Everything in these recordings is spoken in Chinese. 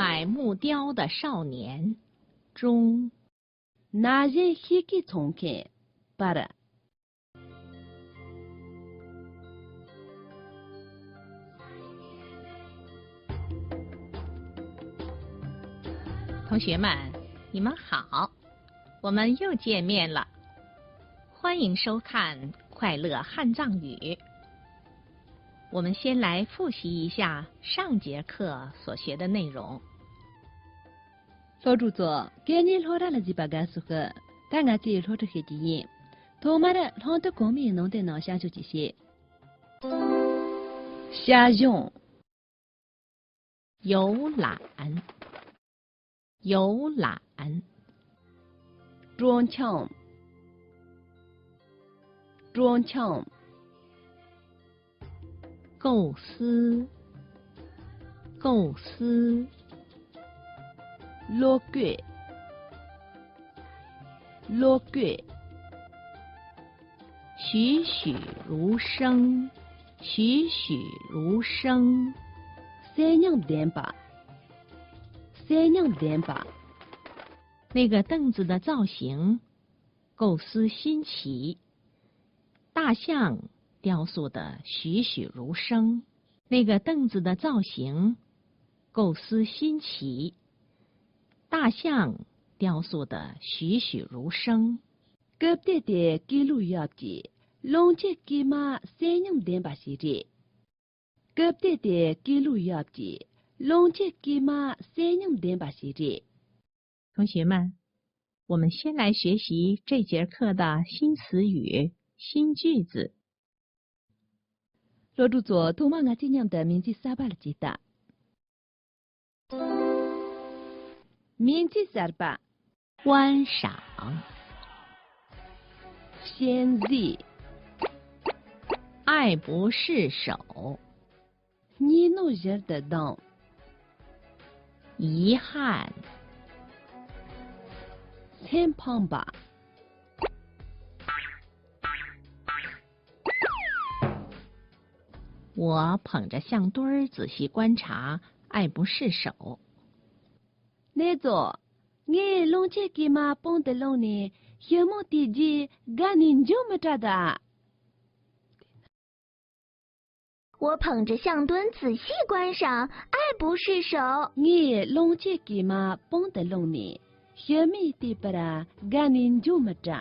买木雕的少年中。낮에 희귀 총खे para。同学们，你们好，我们又见面了，欢迎收看快乐汉藏语。我们先来复习一下上节课所学的内容。老主座，今年老大了几把干苏克，大家自己老着黑几眼，头马的老的公民弄的脑下就这些。下用游览，游览，装腔，装腔，构思，构思。落轨，落轨，栩栩如生，栩栩如生。三样点吧，三样点吧。那个凳子的造型，构思新奇。大象雕塑的栩栩如生。那个凳子的造型，构思新奇。大象雕塑的栩栩如生。cấp địa địa kỷ lục yapchỉ, long chết kỷ mà sen nhung đen bà xí rì. cấp địa địa kỷ lục yapchỉ, long chết kỷ mà sen nhung đen bà xí rì。同学们，我们先来学习这节课的新词语、新句子。老主座，同嘛我今年的名字啥巴了记得？名字啥吧？观赏。先字。爱不释手。你弄人的当。遗憾。偏旁吧。我捧着相墩儿仔细观察，爱不释手。那座，我龙切给嘛蹦的龙呢，小梦地基干你就没找的。我捧着相墩仔细观赏，爱不释手。我龙切给嘛蹦的龙呢，小米地不啦干你就没找。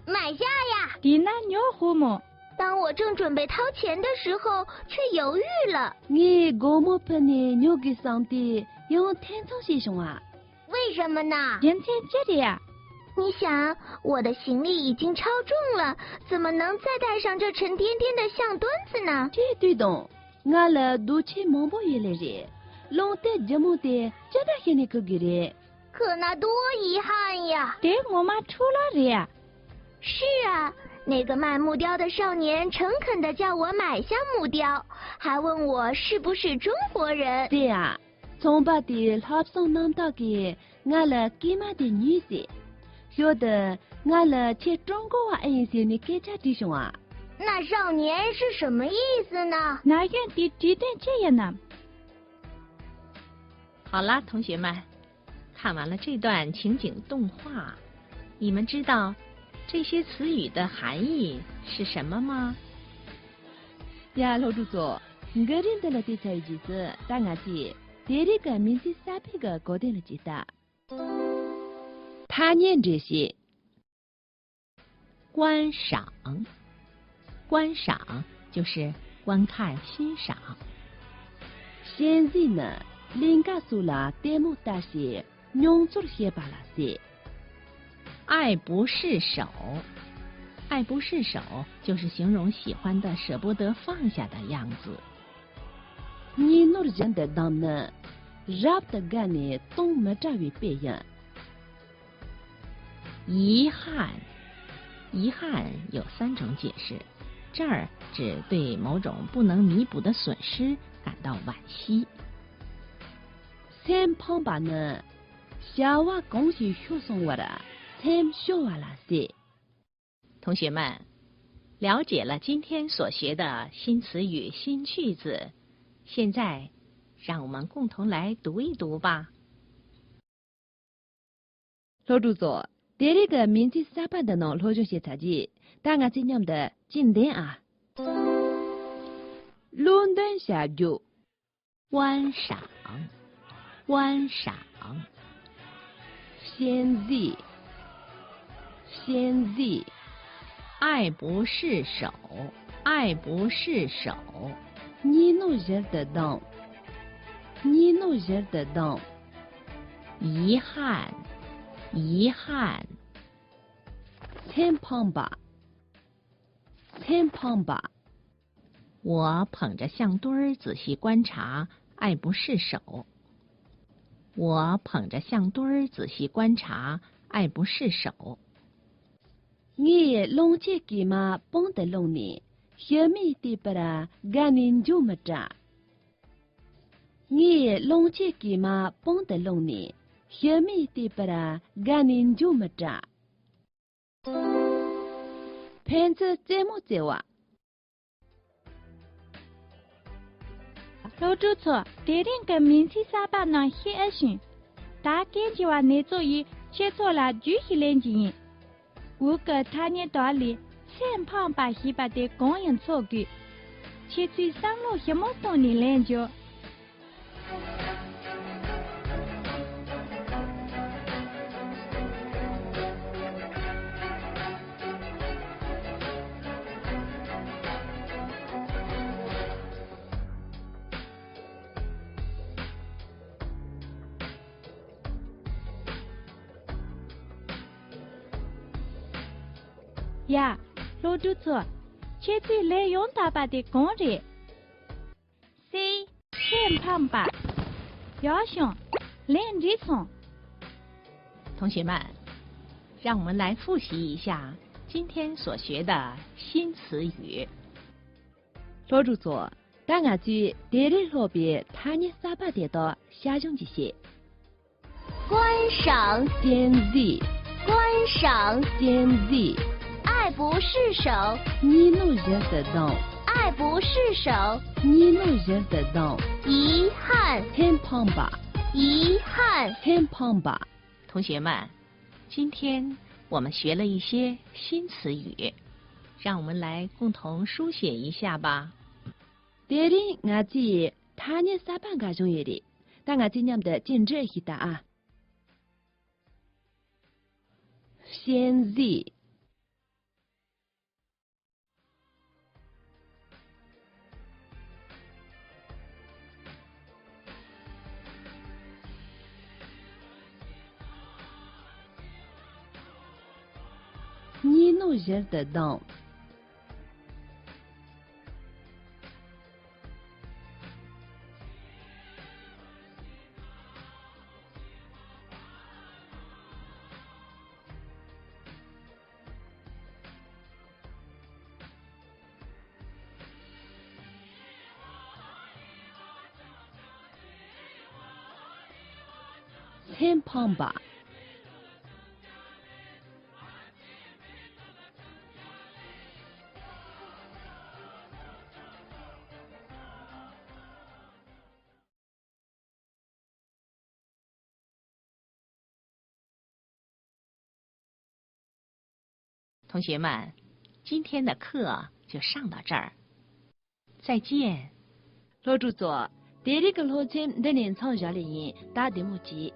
买下呀！你那牛虎么？当我正准备掏钱的时候，却犹豫了。我go么喷呢？牛给上帝用天窗先生啊？为什么呢？今天这里呀？你想，我的行李已经超重了，怎么能再带上这沉甸甸的相墩子呢？这对动，我了都去蒙博也来着，龙的这么的，这大些那个给的。可那多遗憾呀！对我妈出了人。是啊。那个卖木雕的少年诚恳地叫我买下木雕，还问我是不是中国人。对呀，从把的老送弄到给我了给嘛的女婿，晓得我了去中国话恩些你给家弟兄啊。那少年是什么意思呢？那样的几点这样呢？好啦，同学们，看完了这段情景动画，你们知道这些词语的含义是什么吗？呀，老主座，我认得了这词句子，但我记第一个名字三批个搞定了记得。他念这些。观赏，观赏就是观看、欣赏。现在呢，人家说了对木大些，用做些巴拉些。爱不释手，爱不释手就是形容喜欢的舍不得放下的样子。你弄人的当呢，让的干呢都没找为别人。遗憾，遗憾有3种解释，这儿指对某种不能弥补的损失感到惋惜。先旁把呢，小娃恭喜学生我的。同学们，了解了今天所学的新词语、新句子，现在让我们共同来读一读吧。老主座，这里个名字沙巴的呢，老中些杂技，大家今年的经典啊。伦敦下酒，观赏，观赏，先字，先字，爱不释手，爱不释手，你弄人的当，你弄人的当，遗憾，遗憾，参旁吧，参旁吧。我捧着象墩儿仔细观察，爱不释手。我捧着象墩儿仔细观察，爱不释手。你龙切给嘛帮的龙呢？小米的不啦，干你就么着。你龙切给嘛帮的龙呢？小米的不啦，干你就么着。骗子怎么走啊？老主错，这点个名气沙巴那些二旬，大概就话你做一写错了就一两斤。我个他年道理，三胖把西巴的供应错据，且最上路什么送你研究。呀，老主错，且最来用大把的工人。C 三胖吧，要想连着送。同学们，让我们来复习一下今天所学的新词语。老主座，大家去这里后边他年沙巴的到下中这些。观赏，先字，观赏，先字。爱不释手，你弄人的当，爱不释手，你弄人的当，遗憾，参旁吧，遗憾，参旁吧。同学们，今天我们学了一些新词语，让我们来共同书写一下吧。这里我记他年沙巴个中意的，但我今年的禁止一打啊。先字。你弄人的当，参旁吧。同学们，今天的课就上到这儿，再见。老主座，这里个老千的年长下来人打的木鸡。